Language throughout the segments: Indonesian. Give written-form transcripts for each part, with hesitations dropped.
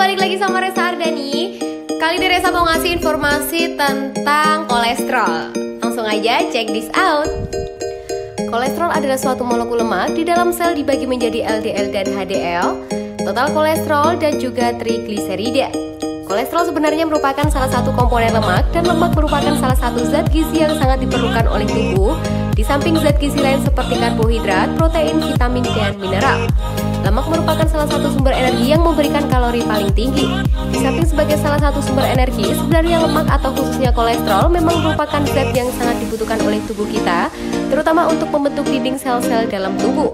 balik lagi sama Resa Ardani. Kali ini Resa mau ngasih informasi tentang kolesterol. Langsung aja check this out. Kolesterol adalah suatu molekul lemak di dalam sel dibagi menjadi LDL dan HDL, total kolesterol dan juga trigliserida. Kolesterol sebenarnya merupakan salah satu komponen lemak dan lemak merupakan salah satu zat gizi yang sangat diperlukan oleh tubuh di samping zat gizi lain seperti karbohidrat, protein, vitamin, dan mineral. Lemak merupakan salah satu sumber energi yang memberikan kalori paling tinggi. Di samping sebagai salah satu sumber energi, sebenarnya lemak atau khususnya kolesterol memang merupakan zat yang sangat dibutuhkan oleh tubuh kita, terutama untuk membentuk dinding sel-sel dalam tubuh.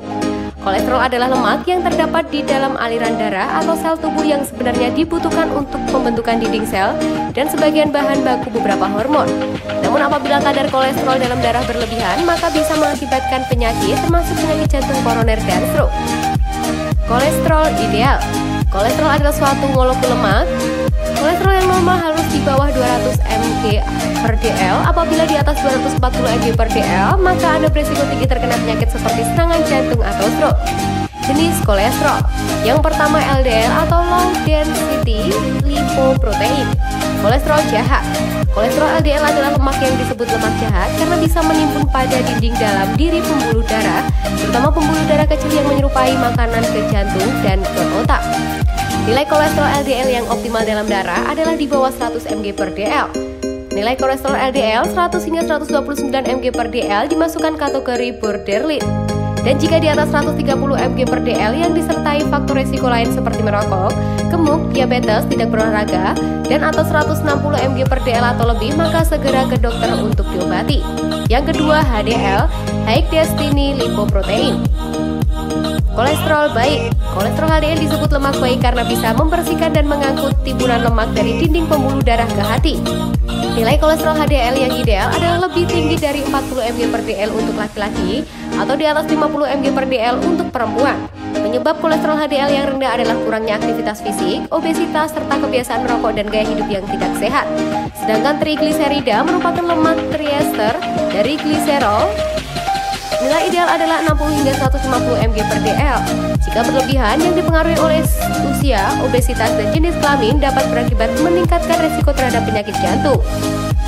Kolesterol adalah lemak yang terdapat di dalam aliran darah atau sel tubuh yang sebenarnya dibutuhkan untuk pembentukan dinding sel dan sebagian bahan baku beberapa hormon. Namun apabila kadar kolesterol dalam darah berlebihan, maka bisa mengakibatkan penyakit termasuk penyakit jantung koroner dan stroke. Kolesterol ideal. Kolesterol adalah suatu molekul lemak. Kolesterol yang normal harus di bawah 200 mg/dl. Apabila di atas 240 mg/dl, maka ada berisiko tinggi terkena penyakit seperti serangan jantung atau stroke. Jenis kolesterol. Yang pertama LDL atau low density lipoprotein. Kolesterol jahat. Kolesterol LDL adalah lemak yang disebut lemak jahat karena bisa menimbun pada dinding dalam diri pembuluh darah, terutama pembuluh darah kecil yang menyerupai makanan ke jantung dan ke otak. Nilai kolesterol LDL yang optimal dalam darah adalah di bawah 100 mg/dl. Nilai kolesterol LDL 100 hingga 129 mg/dl dimasukkan kategori borderline. Dan jika di atas 130 mg/dl yang disertai faktor resiko lain seperti merokok, gemuk, diabetes, tidak berolahraga, dan atas 160 mg/dl atau lebih, maka segera ke dokter untuk diobati. Yang kedua HDL, high density lipoprotein. Kolesterol baik. Kolesterol HDL disebut lemak baik karena bisa membersihkan dan mengangkut timbunan lemak dari dinding pembuluh darah ke hati. Nilai kolesterol HDL yang ideal adalah lebih tinggi dari 40 mg/dl untuk laki-laki atau di atas 50 mg/dl untuk perempuan. Penyebab kolesterol HDL yang rendah adalah kurangnya aktivitas fisik, obesitas, serta kebiasaan merokok dan gaya hidup yang tidak sehat. Sedangkan trigliserida merupakan lemak triester dari gliserol. Nilai ideal adalah 60 hingga 150 mg/dl. Jika berlebihan yang dipengaruhi oleh usia, obesitas, dan jenis kelamin dapat berakibat meningkatkan resiko terhadap penyakit jantung.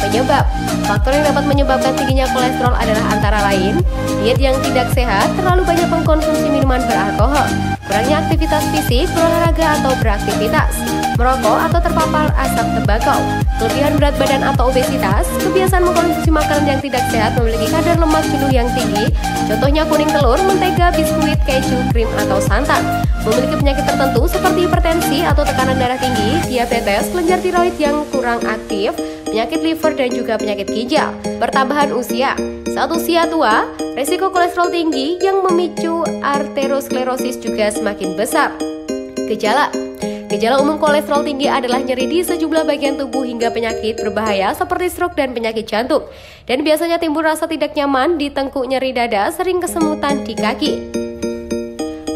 Penyebab. Faktor yang dapat menyebabkan tingginya kolesterol adalah antara lain diet yang tidak sehat, terlalu banyak mengkonsumsi minuman beralkohol, kurangnya aktivitas fisik, berolahraga atau beraktivitas, merokok atau terpapar asap tembakau, kelebihan berat badan atau obesitas, kebiasaan mengkonsumsi makanan yang tidak sehat memiliki kadar lemak jenuh yang tinggi, contohnya kuning telur, mentega, biskuit, keju, krim, atau santan, memiliki penyakit tertentu seperti hipertensi atau tekanan darah tinggi, diabetes, kelenjar tiroid yang kurang aktif, penyakit liver, dan juga penyakit ginjal. Pertambahan usia. Saat usia tua, resiko kolesterol tinggi yang memicu arteriosklerosis juga semakin besar. Gejala. Gejala umum kolesterol tinggi adalah nyeri di sejumlah bagian tubuh hingga penyakit berbahaya seperti stroke dan penyakit jantung. Dan biasanya timbul rasa tidak nyaman di tengkuk, nyeri dada, sering kesemutan di kaki.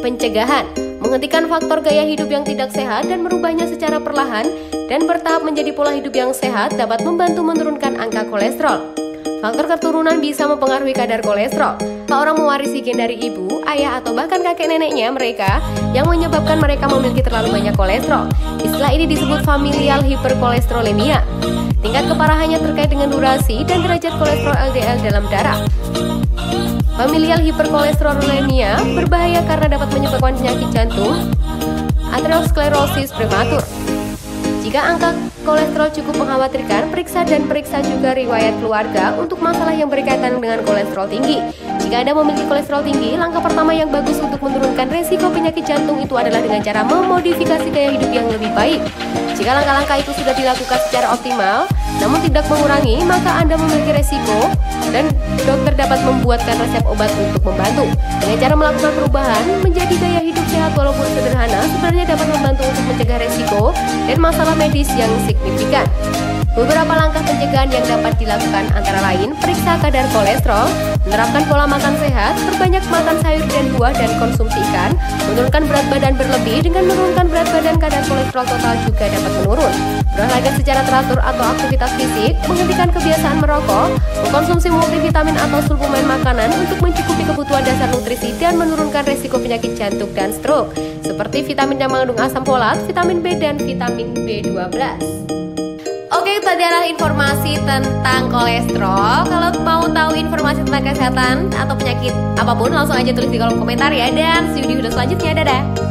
Pencegahan. Menghentikan faktor gaya hidup yang tidak sehat dan merubahnya secara perlahan dan bertahap menjadi pola hidup yang sehat dapat membantu menurunkan angka kolesterol. Faktor keturunan bisa mempengaruhi kadar kolesterol. Orang mewarisi gen dari ibu, ayah, atau bahkan kakek neneknya mereka yang menyebabkan mereka memiliki terlalu banyak kolesterol. Istilah ini disebut familial hiperkolesterolemia. Tingkat keparahannya terkait dengan durasi dan derajat kolesterol LDL dalam darah. Familial hiperkolesterolemia berbahaya karena dapat menyebabkan penyakit jantung, arteriosklerosis prematur. Jika angka kolesterol cukup mengkhawatirkan, periksa juga riwayat keluarga untuk masalah yang berkaitan dengan kolesterol tinggi. Jika Anda memiliki kolesterol tinggi, langkah pertama yang bagus untuk menurunkan resiko penyakit jantung itu adalah dengan cara memodifikasi gaya hidup yang lebih baik. Jika langkah-langkah itu sudah dilakukan secara optimal, namun tidak mengurangi, maka Anda memiliki resiko dan dokter dapat membuatkan resep obat untuk membantu. Dengan cara melakukan perubahan menjadi gaya hidup sehat walaupun sederhana, sebenarnya dapat membantu untuk mencegah resiko dan masalah medis yang signifikan. Beberapa langkah pencegahan yang dapat dilakukan antara lain periksa kadar kolesterol, menerapkan pola makan sehat, perbanyak makan sayur dan buah dan konsumsi ikan, menurunkan berat badan berlebih dengan menurunkan berat badan kadar kolesterol kolesterol total juga dapat menurun. Berolahraga secara teratur atau aktivitas fisik, menghentikan kebiasaan merokok, mengkonsumsi multivitamin atau suplemen makanan untuk mencukupi kebutuhan dasar nutrisi dan menurunkan risiko penyakit jantung dan stroke, seperti vitamin yang mengandung asam folat, vitamin B, dan vitamin B12. Oke, itu adalah informasi tentang kolesterol. Kalau mau tahu informasi tentang kesehatan atau penyakit apapun, langsung aja tulis di kolom komentar ya. Dan see you di video selanjutnya, dadah!